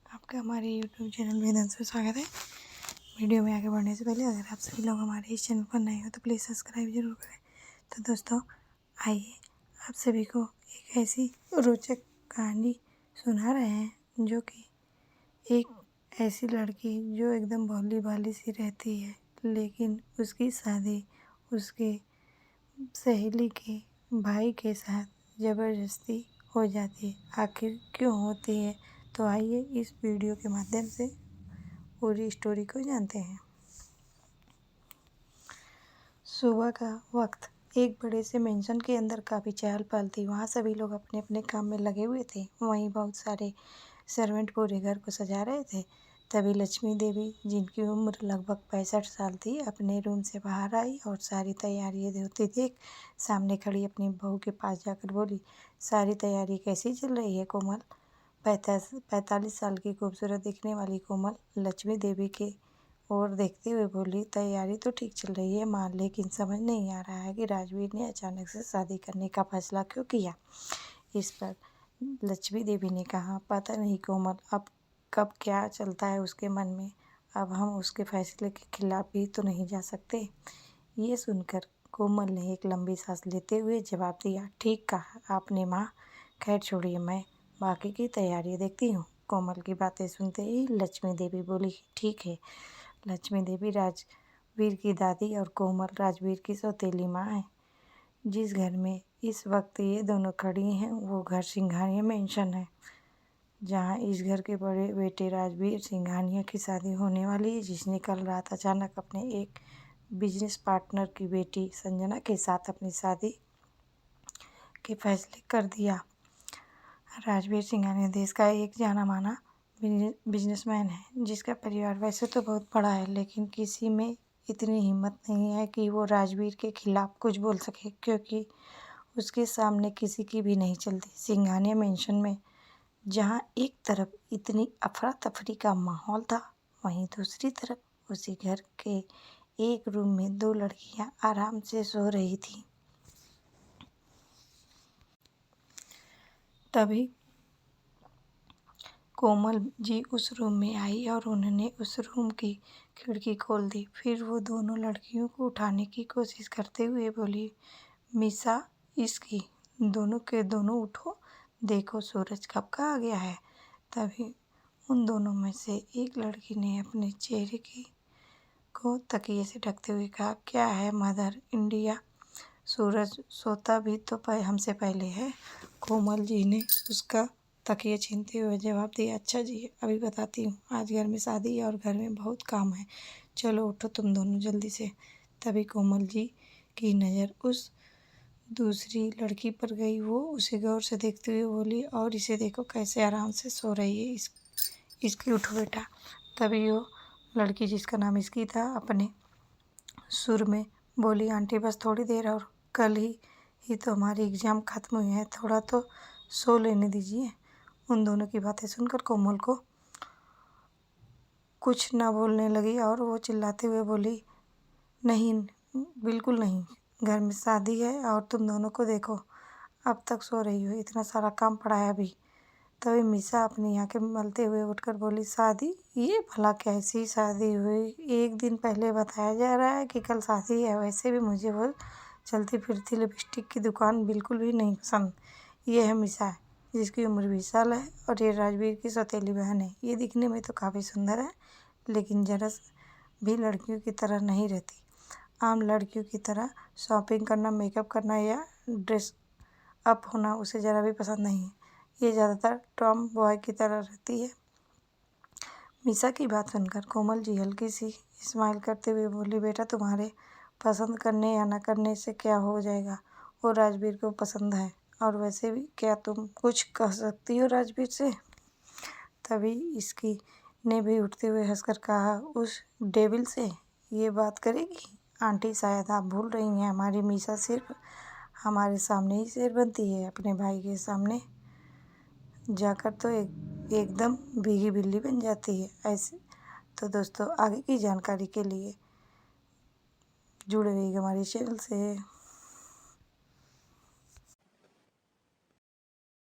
आपका हमारे YouTube channel वेदांत में स्वागत है। वीडियो में आगे बढ़ने से पहले अगर आप सभी लोग हमारे इस चैनल पर नए हो तो प्लीज़ सब्सक्राइब जरूर करें। तो दोस्तों आइए आप सभी को एक ऐसी रोचक कहानी सुना रहे हैं जो कि एक ऐसी लड़की जो एकदम भोली भाली सी रहती है, लेकिन उसकी शादी उसके सहेली के भाई के साथ ज़बरदस्ती हो जाती है। आखिर क्यों होती है, तो आइए इस वीडियो के माध्यम से पूरी स्टोरी को जानते हैं। सुबह का वक्त एक बड़े से मेंशन के अंदर काफ़ी चहल पहल थी। वहाँ सभी लोग अपने अपने काम में लगे हुए थे। वहीं बहुत सारे सर्वेंट पूरे घर को सजा रहे थे। तभी लक्ष्मी देवी, जिनकी उम्र लगभग 65 साल थी, अपने रूम से बाहर आई और सारी तैयारियां होती देख सामने खड़ी अपनी बहू के पास जाकर बोली, सारी तैयारी कैसी चल रही है कोमल? 45 साल की खूबसूरत दिखने वाली कोमल लक्ष्मी देवी के और देखते हुए बोली, तैयारी तो ठीक चल रही है माँ, लेकिन समझ नहीं आ रहा है कि राजवीर ने अचानक से शादी करने का फैसला क्यों किया। इस पर लक्ष्मी देवी ने कहा, पता नहीं कोमल, अब कब क्या चलता है उसके मन में। अब हम उसके फैसले के खिलाफ भी तो नहीं जा सकते। ये सुनकर कोमल ने एक लंबी सांस लेते हुए जवाब दिया, ठीक कहा आपने माँ, खैर छोड़िए, मैं बाकी की तैयारी देखती हूँ। कोमल की बातें सुनते ही लक्ष्मी देवी बोली, ठीक है। लक्ष्मी देवी राजवीर की दादी और कोमल राजवीर की सौतेली माँ है। जिस घर में इस वक्त ये दोनों खड़ी हैं वो घर सिंघानिया मेंशन है, जहाँ इस घर के बड़े बेटे राजवीर सिंघानिया की शादी होने वाली है, जिसने कल रात अचानक अपने एक बिजनेस पार्टनर की बेटी संजना के साथ अपनी शादी के फैसले कर दिया। राजवीर सिंघानिया देश का एक जाना माना बिजनेसमैन है, जिसका परिवार वैसे तो बहुत बड़ा है, लेकिन किसी में इतनी हिम्मत नहीं है कि वो राजवीर के खिलाफ कुछ बोल सके, क्योंकि उसके सामने किसी की भी नहीं चलती। सिंघानिया मेंशन में जहाँ एक तरफ इतनी अफरा तफरी का माहौल था, वहीं दूसरी तरफ उसी घर के एक रूम में दो लड़कियां आराम से सो रही थीं। तभी कोमल जी उस रूम में आई और उन्होंने उस रूम की खिड़की खोल दी। फिर वो दोनों लड़कियों को उठाने की कोशिश करते हुए बोली, मिसा इसकी, दोनों के दोनों उठो, देखो सूरज कब का आ गया है। तभी उन दोनों में से एक लड़की ने अपने चेहरे को तकिए से ढकते हुए कहा, क्या है मदर इंडिया, सूरज सोता भी तो हमसे पहले है। कोमल जी ने उसका तकिए छीनते हुए जवाब दिया, अच्छा जी, अभी बताती हूँ, आज घर में शादी है और घर में बहुत काम है, चलो उठो तुम दोनों जल्दी से। तभी कोमल जी की नज़र उस दूसरी लड़की पर गई। वो उसे गौर से देखते हुए बोली, और इसे देखो कैसे आराम से सो रही है, इसकी उठो बेटा। तभी वो लड़की, जिसका नाम इसकी था, अपने सुर में बोली, आंटी बस थोड़ी देर और, कल ही तो हमारी एग्ज़ाम ख़त्म हुई है, थोड़ा तो सो लेने दीजिए। उन दोनों की बातें सुनकर कोमल को कुछ ना बोलने लगी और वो चिल्लाते हुए बोली, नहीं, बिल्कुल नहीं, घर में शादी है और तुम दोनों को देखो, अब तक सो रही हो, इतना सारा काम पड़ा है अभी। तभी मिसा अपनी आंखें मलते हुए उठकर बोली, शादी? ये भला कैसी शादी हुई? एक दिन पहले बताया जा रहा है कि कल शादी है। वैसे भी मुझे वो चलती फिरती लिपस्टिक की दुकान बिल्कुल भी नहीं पसंद। ये है मिसा, जिसकी उम्र 20 साल है, और ये राजवीर की सौतेली बहन है। ये दिखने में तो काफ़ी सुंदर है, लेकिन जरा भी लड़कियों की तरह नहीं रहती। आम लड़कियों की तरह शॉपिंग करना, मेकअप करना या ड्रेस अप होना उसे ज़रा भी पसंद नहीं है। ये ज़्यादातर टॉम बॉय की तरह रहती है। मिसा की बात सुनकर कोमल जी हल्की सी स्माइल करते हुए बोली, बेटा तुम्हारे पसंद करने या न करने से क्या हो जाएगा, वो राजवीर को पसंद है, और वैसे भी क्या तुम कुछ कह सकती हो राजवीर से? तभी इसकी ने भी उठते हुए हंसकर कहा, उस डेविल से ये बात करेगी? आंटी शायद आप भूल रही हैं, हमारी मीसा सिर्फ हमारे सामने ही शेर बनती है, अपने भाई के सामने जाकर तो एकदम भीगी बिल्ली बन जाती है। ऐसे तो दोस्तों, आगे की जानकारी के लिए जुड़े रहिएगा हमारे चैनल से।